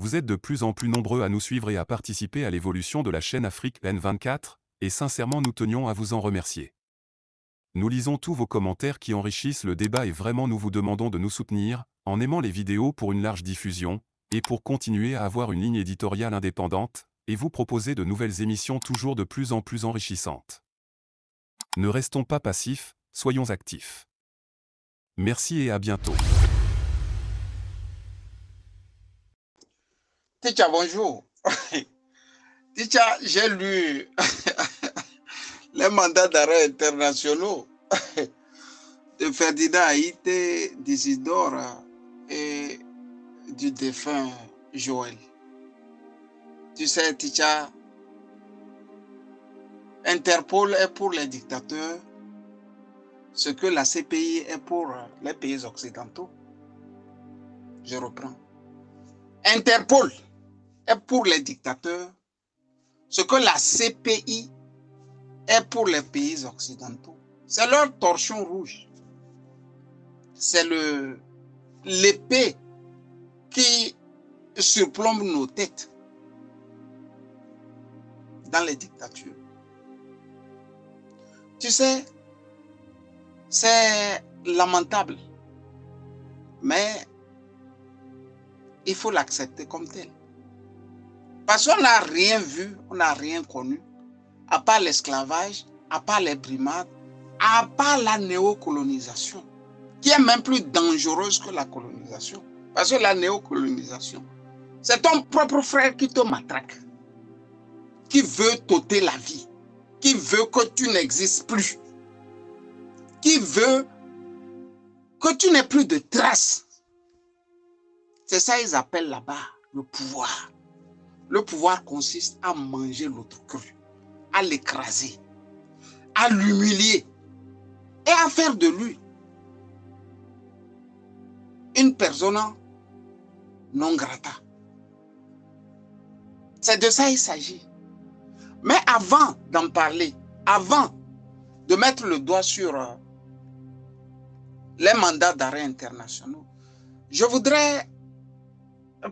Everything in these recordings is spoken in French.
Vous êtes de plus en plus nombreux à nous suivre et à participer à l'évolution de la chaîne Afrique N24, et sincèrement nous tenions à vous en remercier. Nous lisons tous vos commentaires qui enrichissent le débat et vraiment nous vous demandons de nous soutenir, en aimant les vidéos pour une large diffusion, et pour continuer à avoir une ligne éditoriale indépendante, et vous proposer de nouvelles émissions toujours de plus en plus enrichissantes. Ne restons pas passifs, soyons actifs. Merci et à bientôt. Teacher, bonjour. Teacher, j'ai lu les mandats d'arrêt internationaux de Ferdinand Haïté, d'Isidore et du défunt Joël. Tu sais, Teacher, Interpol est pour les dictateurs ce que la CPI est pour les pays occidentaux. Je reprends. Interpol est pour les dictateurs ce que la CPI est pour les pays occidentaux. C'est leur torchon rouge. C'est l'épée qui surplombe nos têtes dans les dictatures. Tu sais, c'est lamentable, mais il faut l'accepter comme tel. Parce qu'on n'a rien vu, on n'a rien connu, à part l'esclavage, à part les brimades, à part la néocolonisation, qui est même plus dangereuse que la colonisation. Parce que la néocolonisation, c'est ton propre frère qui te matraque, qui veut t'ôter la vie, qui veut que tu n'existes plus, qui veut que tu n'aies plus de traces. C'est ça qu'ils appellent là-bas le pouvoir. Le pouvoir consiste à manger l'autre cru, à l'écraser, à l'humilier et à faire de lui une persona non grata. C'est de ça il s'agit. Mais avant d'en parler, avant de mettre le doigt sur les mandats d'arrêt internationaux, je voudrais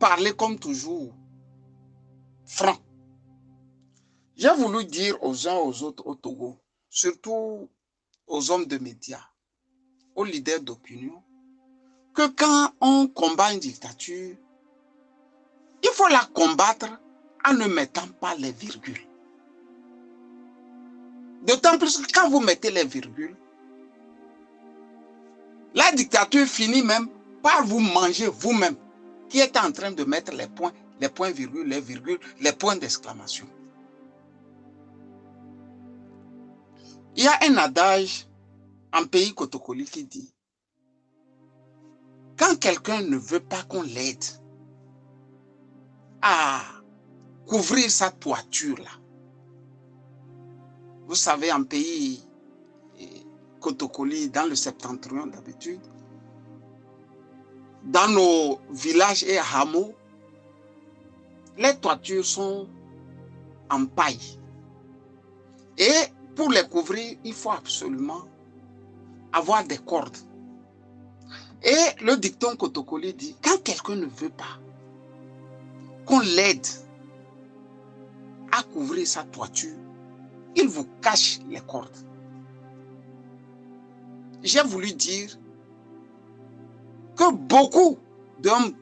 parler comme toujours franc. J'ai voulu dire aux uns aux autres au Togo, surtout aux hommes de médias, aux leaders d'opinion, que quand on combat une dictature, il faut la combattre en ne mettant pas les virgules. D'autant plus que quand vous mettez les virgules, la dictature finit même par vous manger vous-même, qui êtes en train de mettre les points virgules, les virgules, les points d'exclamation. Il y a un adage en pays Kotokoli qui dit: quand quelqu'un ne veut pas qu'on l'aide à couvrir sa toiture là, vous savez, en pays Kotokoli, dans le septentrion d'habitude, dans nos villages et hameaux, les toitures sont en paille. Et pour les couvrir, il faut absolument avoir des cordes. Et le dicton Kotokoli dit: quand quelqu'un ne veut pas qu'on l'aide à couvrir sa toiture, il vous cache les cordes. J'ai voulu dire que beaucoup d'hommes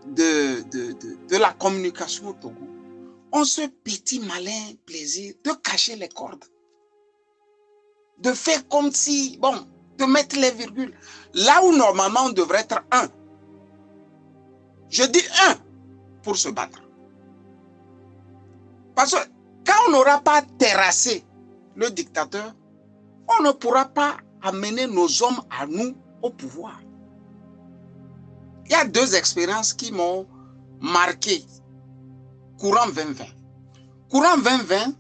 de la communication au Togo ont ce petit malin plaisir de cacher les cordes, de faire comme si, bon, de mettre les virgules là où normalement on devrait être un. Je dis un pour se battre. Parce que quand on n'aura pas terrassé le dictateur, on ne pourra pas amener nos hommes à nous au pouvoir. Il y a deux expériences qui m'ont marqué. Courant 2020. Courant 2020,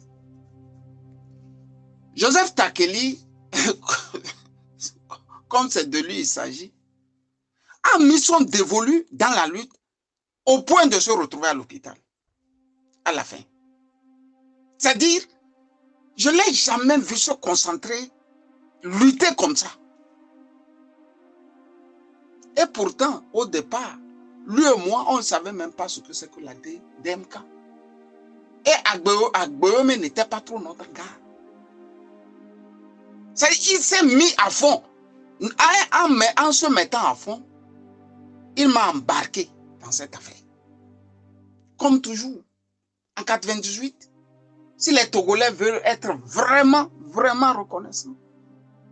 Joseph Takeli, comme c'est de lui il s'agit, a mis son dévolu dans la lutte au point de se retrouver à l'hôpital à la fin. C'est-à-dire, je ne l'ai jamais vu se concentrer, lutter comme ça. Et pourtant, au départ, lui et moi, on ne savait même pas ce que c'est que la DMK. Et Agbeome n'était pas trop notre gars. Il s'est mis à fond. En se mettant à fond, il m'a embarqué dans cette affaire. Comme toujours, en 98, si les Togolais veulent être vraiment, vraiment reconnaissants,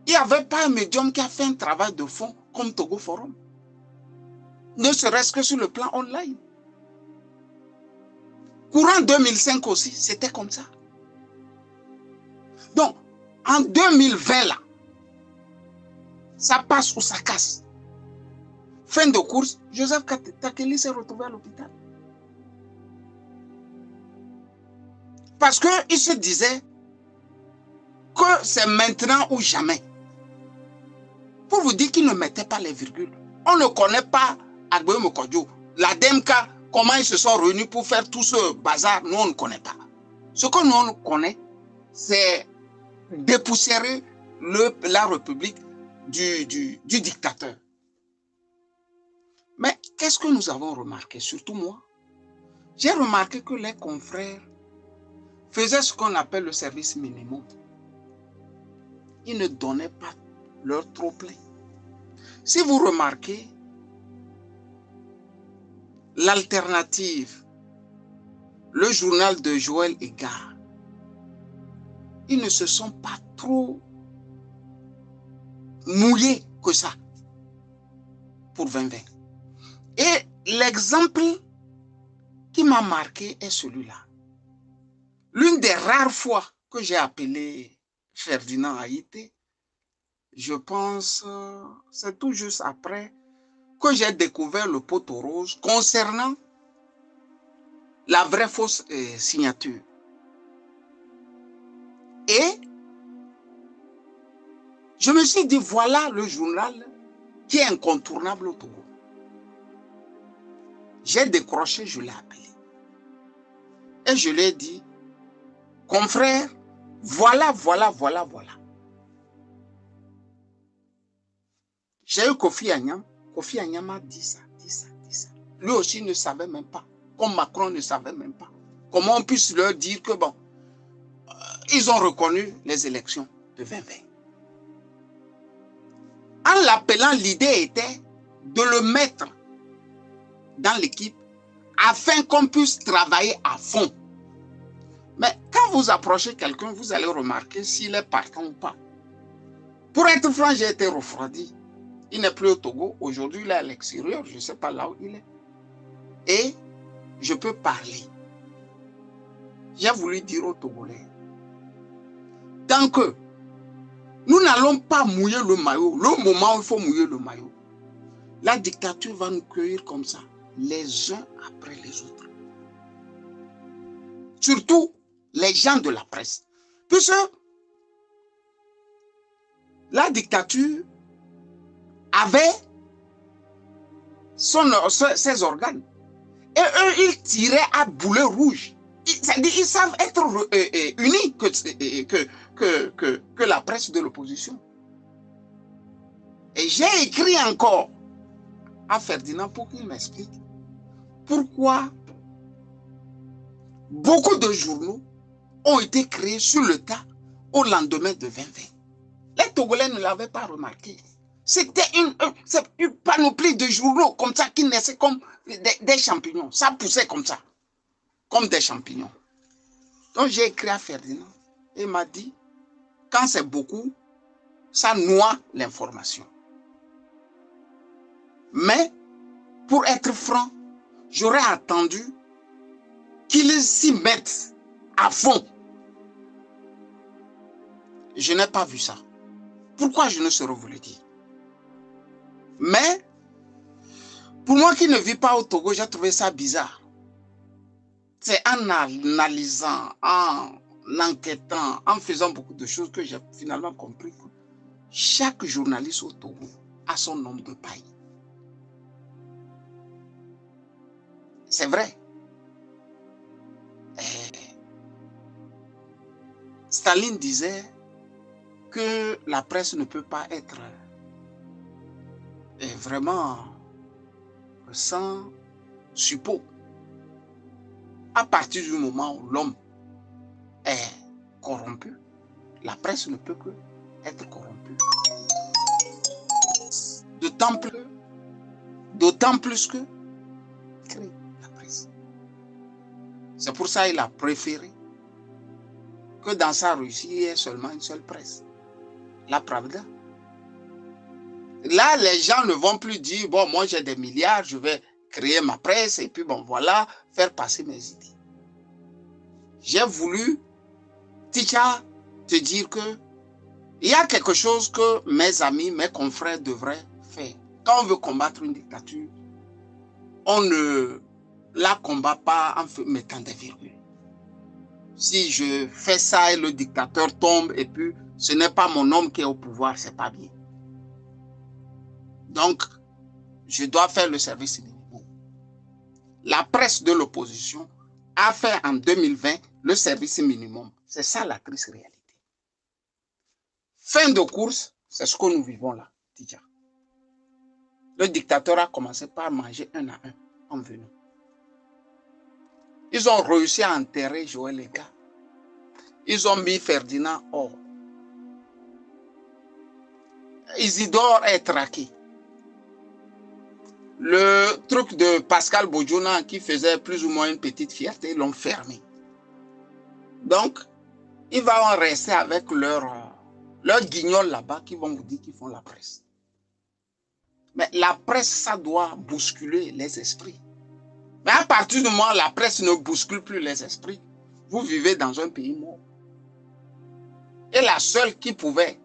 il n'y avait pas un médium qui a fait un travail de fond comme Togo Forum. Ne serait-ce que sur le plan online. Courant 2005 aussi, c'était comme ça. Donc, en 2020 là, ça passe ou ça casse. Fin de course, Joseph Takeli s'est retrouvé à l'hôpital. Parce qu'il se disait que c'est maintenant ou jamais. Pour vous dire qu'il ne mettait pas les virgules. On ne connaît pas Agbeome Kodjo. La DMK, comment ils se sont réunis pour faire tout ce bazar, nous on ne connaît pas. Ce que nous on connaît, c'est dépoussiérer la République du dictateur. Mais qu'est-ce que nous avons remarqué, surtout moi? J'ai remarqué que les confrères faisaient ce qu'on appelle le service minimum. Ils ne donnaient pas leur trop-plein. Si vous remarquez, l'alternative, le journal de Joël Egard, ils ne se sont pas trop mouillés que ça pour 2020. Et l'exemple qui m'a marqué est celui-là. L'une des rares fois que j'ai appelé Ferdinand Haïté, je pense, c'est tout juste après que j'ai découvert le poteau rose concernant la vraie fausse signature. Et je me suis dit, voilà le journal qui est incontournable au Togo. J'ai décroché, je l'ai appelé. Et je lui ai dit, confrère, voilà. J'ai eu Kofi Agnam. Kofi Agnam a dit ça. Lui aussi ne savait même pas. Comme Macron ne savait même pas. Comment on puisse leur dire que bon, ils ont reconnu les élections de 2020. En l'appelant, l'idée était de le mettre dans l'équipe afin qu'on puisse travailler à fond. Mais quand vous approchez quelqu'un, vous allez remarquer s'il est partant ou pas. Pour être franc, j'ai été refroidi. Il n'est plus au Togo. Aujourd'hui, il est à l'extérieur. Je ne sais pas là où il est. Et je peux parler. J'ai voulu dire aux Togolais, tant que nous n'allons pas mouiller le maillot, le moment où il faut mouiller le maillot, la dictature va nous cueillir comme ça, les uns après les autres. Surtout les gens de la presse. Puisque la dictature avait ses organes. Et eux, ils tiraient à boulet rouge. C'est-à-dire qu'ils savent être unis que la presse de l'opposition. Et j'ai écrit encore à Ferdinand pour qu'il m'explique pourquoi beaucoup de journaux ont été créés sur le tas au lendemain de 2020. Les Togolais ne l'avaient pas remarqué. C'était une panoplie de journaux comme ça qui naissaient comme des champignons. Ça poussait comme ça, comme des champignons. Donc j'ai écrit à Ferdinand et il m'a dit, quand c'est beaucoup, ça noie l'information. Mais, pour être franc, j'aurais attendu qu'ils s'y mettent à fond. Je n'ai pas vu ça. Pourquoi je ne saurais vous le dire? Mais, pour moi qui ne vis pas au Togo, j'ai trouvé ça bizarre. C'est en analysant, en enquêtant, en faisant beaucoup de choses que j'ai finalement compris que chaque journaliste au Togo a son nombre de paille. C'est vrai. Staline disait que la presse ne peut pas être vraiment sans suppôt. À partir du moment où l'homme est corrompu, la presse ne peut que être corrompue. D'autant plus que crée la presse. C'est pour ça qu'il a préféré que dans sa Russie, il y ait seulement une seule presse, la Pravda. Là, les gens ne vont plus dire, bon, moi j'ai des milliards, je vais créer ma presse et puis bon, voilà, faire passer mes idées. J'ai voulu, Ticha, te dire que il y a quelque chose que mes amis, mes confrères devraient faire. Quand on veut combattre une dictature, on ne la combat pas en mettant des virgules. Si je fais ça et le dictateur tombe et puis ce n'est pas mon homme qui est au pouvoir, c'est pas bien. Donc, je dois faire le service minimum. La presse de l'opposition a fait en 2020 le service minimum. C'est ça la triste réalité. Fin de course, c'est ce que nous vivons là, Tidja. Le dictateur a commencé par manger un à un en venant. Ils ont réussi à enterrer Joël Lega. Ils ont mis Ferdinand hors. Isidore est traqué. Le truc de Pascal Bodjona qui faisait plus ou moins une petite fierté, ils l'ont fermé. Donc, ils vont rester avec leur guignol là-bas qui vont vous dire qu'ils font la presse. Mais la presse, ça doit bousculer les esprits. Mais à partir du moment où la presse ne bouscule plus les esprits, vous vivez dans un pays mort. Et la seule qui pouvait,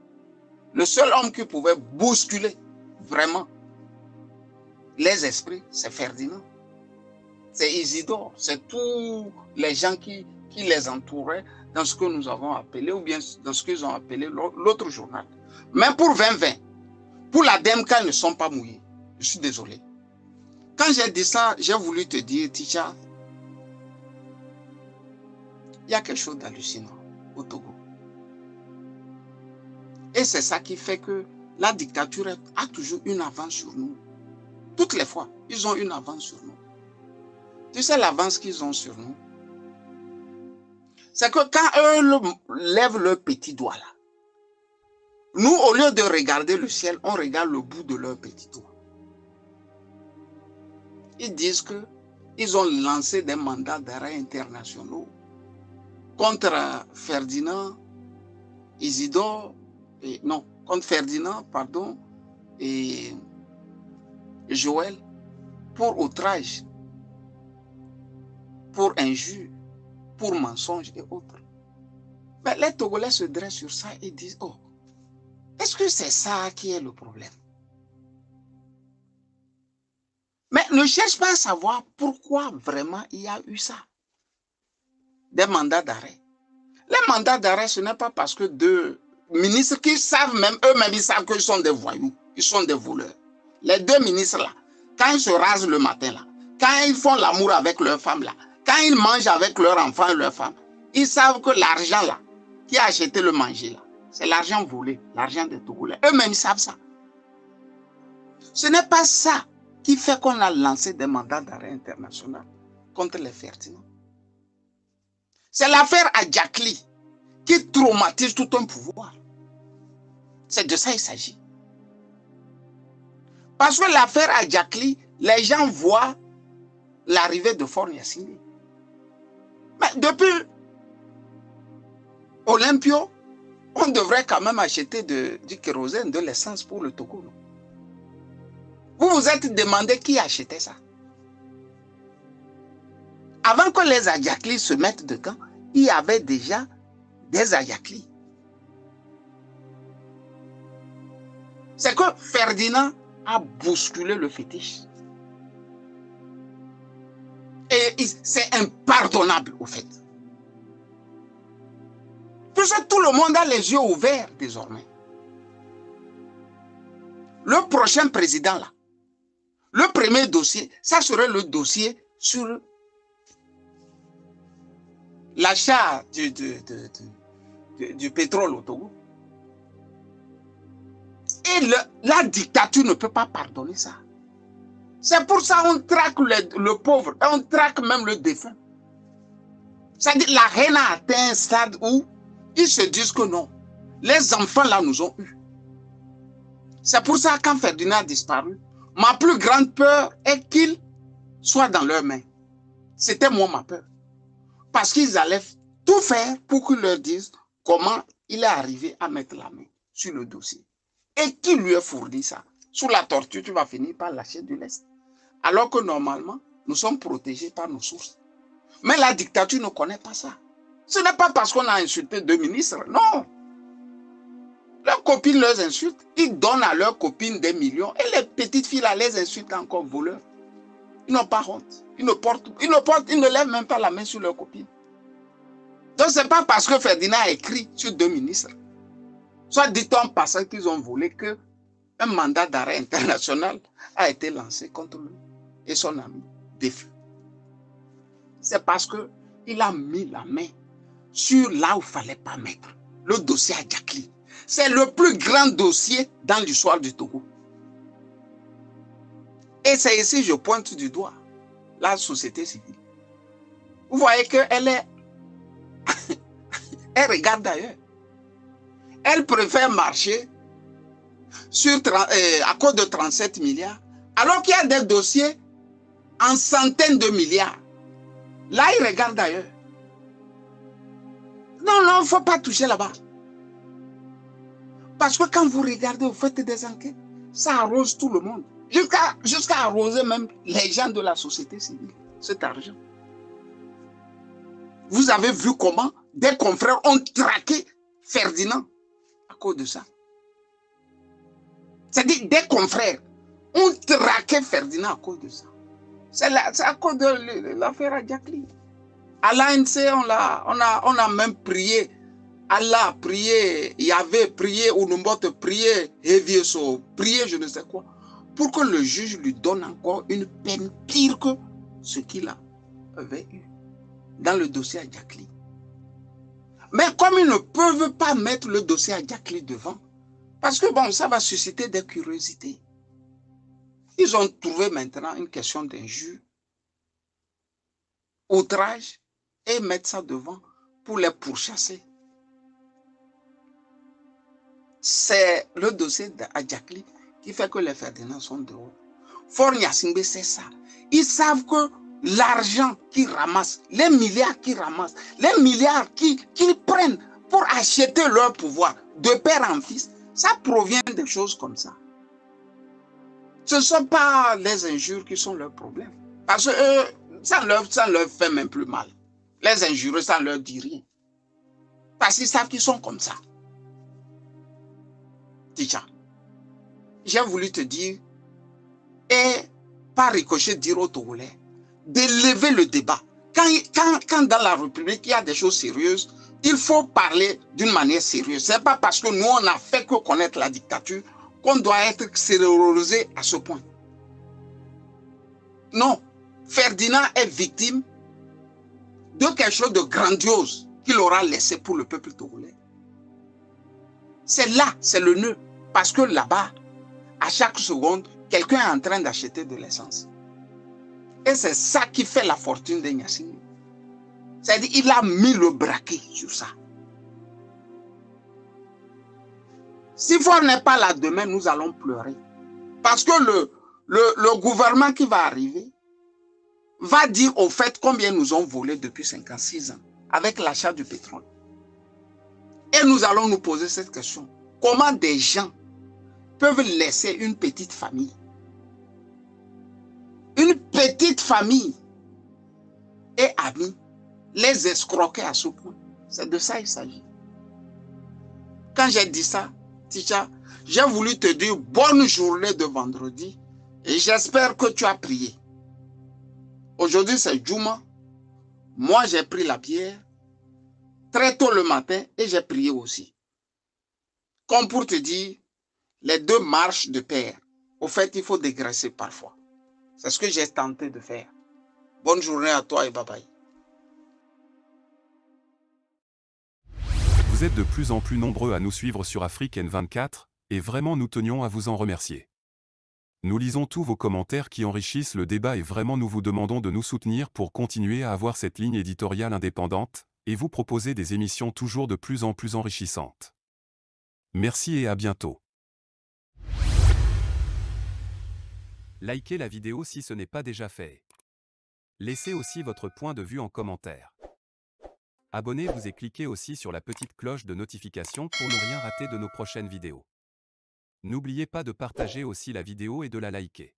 le seul homme qui pouvait bousculer vraiment les esprits, c'est Ferdinand. C'est Isidore, c'est tous les gens qui les entouraient dans ce que nous avons appelé, ou bien dans ce qu'ils ont appelé l'autre journal. Mais pour 2020, pour la DMK, ils ne sont pas mouillés. Je suis désolé. Quand j'ai dit ça, j'ai voulu te dire, Ticha, il y a quelque chose d'hallucinant au Togo. Et c'est ça qui fait que la dictature a toujours une avance sur nous. Toutes les fois, ils ont une avance sur nous. Tu sais l'avance qu'ils ont sur nous? C'est que quand eux lèvent le petit doigt là, nous, au lieu de regarder le ciel, on regarde le bout de leur petit doigt. Ils disent qu'ils ont lancé des mandats d'arrêt internationaux contre Ferdinand, Isidore, contre Ferdinand, pardon, et Joël, pour outrage, pour injure, pour mensonge et autres. Mais les Togolais se dressent sur ça et disent, oh, est-ce que c'est ça qui est le problème? Mais ne cherche pas à savoir pourquoi vraiment il y a eu ça. Des mandats d'arrêt. Les mandats d'arrêt, ce n'est pas parce que deux ministres qui savent même, eux-mêmes, ils savent qu'ils sont des voyous, ils sont des voleurs. Les deux ministres là, quand ils se rasent le matin là, quand ils font l'amour avec leurs femmes là, quand ils mangent avec leurs enfants et leurs femmes, ils savent que l'argent là, qui a acheté le manger là, c'est l'argent volé, l'argent des Togolais. Eux-mêmes, ils savent ça. Ce n'est pas ça qui fait qu'on a lancé des mandats d'arrêt international contre les Ferdinand. C'est l'affaire Adjakli qui traumatise tout un pouvoir. C'est de ça qu'il s'agit. Parce que l'affaire Adjakli, les gens voient l'arrivée de Faure Gnassingbé. Mais depuis Olympio, on devrait quand même acheter du kérosène, de l'essence pour le Togo. Vous vous êtes demandé qui achetait ça. Avant que les Adjakli se mettent dedans, il y avait déjà des Adjakli. C'est que Ferdinand a bousculé le fétiche. Et c'est impardonnable au fait. Puisque tout le monde a les yeux ouverts désormais. Le prochain président là, le premier dossier, ça serait le dossier sur l'achat du pétrole au Togo. Et la dictature ne peut pas pardonner ça. C'est pour ça qu'on traque le pauvre, et on traque même le défunt. C'est-à-dire la haine a atteint un stade où ils se disent que non, les enfants là nous ont eu. C'est pour ça que quand Ferdinand a disparu, ma plus grande peur est qu'il soit dans leurs mains. C'était moi ma peur. Parce qu'ils allaient tout faire pour qu'ils leur disent comment il est arrivé à mettre la main sur le dossier. Et qui lui a fourni ça? Sous la torture, tu vas finir par lâcher du lest. Alors que normalement, nous sommes protégés par nos sources. Mais la dictature ne connaît pas ça. Ce n'est pas parce qu'on a insulté deux ministres, non. Leurs copines les insultent, ils donnent à leurs copines des millions et les petites filles là les insultent encore voleurs. Ils n'ont pas honte. Ils ne lèvent même pas la main sur leurs copines. Donc ce n'est pas parce que Ferdinand a écrit sur deux ministres, soit dit en passant qu'ils ont volé, qu'un mandat d'arrêt international a été lancé contre lui et son ami défunt. C'est parce qu'il a mis la main sur là où il ne fallait pas mettre. Le dossier à Jacqueline. C'est le plus grand dossier dans l'histoire du Togo. Et c'est ici que je pointe du doigt la société civile. Vous voyez qu'elle est... Elle regarde d'ailleurs. Elle préfère marcher à cause de 37 milliards, alors qu'il y a des dossiers en centaines de milliards. Là, il regarde d'ailleurs. Non, non, il ne faut pas toucher là-bas. Parce que quand vous regardez, vous faites des enquêtes, ça arrose tout le monde. Jusqu'à arroser même les gens de la société civile, cet argent. Vous avez vu comment des confrères ont traqué Ferdinand à cause de ça. C'est-à-dire des confrères ont traqué Ferdinand à cause de ça. C'est à cause de l'affaire à Jacqueline. À l'ANC, on a même prié. Allah a prié, Yahvé prié, Ounumbot prié, Evieso prié, je ne sais quoi, pour que le juge lui donne encore une peine pire que ce qu'il avait eu dans le dossier à Jacqueline. Mais comme ils ne peuvent pas mettre le dossier à Jacqueline devant, parce que bon, ça va susciter des curiosités. Ils ont trouvé maintenant une question d'injure, outrage, et mettre ça devant pour les pourchasser. C'est le dossier d'Adjakli qui fait que les Ferdinand sont dehors. Fort Gnassingbé, c'est ça. Ils savent que l'argent qu'ils ramassent, les milliards qu'ils ramassent, les milliards qu'ils prennent pour acheter leur pouvoir de père en fils, ça provient de choses comme ça. Ce ne sont pas les injures qui sont leur problème. Parce que ça ne leur fait même plus mal. Les injures, ça ne leur dit rien. Parce qu'ils savent qu'ils sont comme ça. Déjà, j'ai voulu te dire, et par ricochet dire aux Togolais, d'élever le débat. Quand dans la République, il y a des choses sérieuses, il faut parler d'une manière sérieuse. Ce n'est pas parce que nous, on n'a fait que connaître la dictature qu'on doit être sériorisé à ce point. Non, Ferdinand est victime de quelque chose de grandiose qu'il aura laissé pour le peuple togolais. C'est là, c'est le nœud. Parce que là-bas, à chaque seconde, quelqu'un est en train d'acheter de l'essence. Et c'est ça qui fait la fortune de Gnassingbé. C'est-à-dire qu'il a mis le braquet sur ça. Si Fort n'est pas là demain, nous allons pleurer. Parce que le gouvernement qui va arriver va dire au fait combien nous ont volé depuis 56 ans avec l'achat du pétrole. Et nous allons nous poser cette question. Comment des gens peuvent laisser une petite famille et amis les escroquer à ce point? C'est de ça il s'agit. Quand j'ai dit ça, Ticha, j'ai voulu te dire bonne journée de vendredi et j'espère que tu as prié. Aujourd'hui c'est Djouma. Moi j'ai pris la bière très tôt le matin et j'ai prié aussi. Comme pour te dire, les deux marchent de pair. Au fait, il faut dégraisser parfois. C'est ce que j'ai tenté de faire. Bonne journée à toi et bye bye. Vous êtes de plus en plus nombreux à nous suivre sur Afrique N24, et vraiment nous tenions à vous en remercier. Nous lisons tous vos commentaires qui enrichissent le débat et vraiment nous vous demandons de nous soutenir pour continuer à avoir cette ligne éditoriale indépendante et vous proposer des émissions toujours de plus en plus enrichissantes. Merci et à bientôt. Likez la vidéo si ce n'est pas déjà fait. Laissez aussi votre point de vue en commentaire. Abonnez-vous et cliquez aussi sur la petite cloche de notification pour ne rien rater de nos prochaines vidéos. N'oubliez pas de partager aussi la vidéo et de la liker.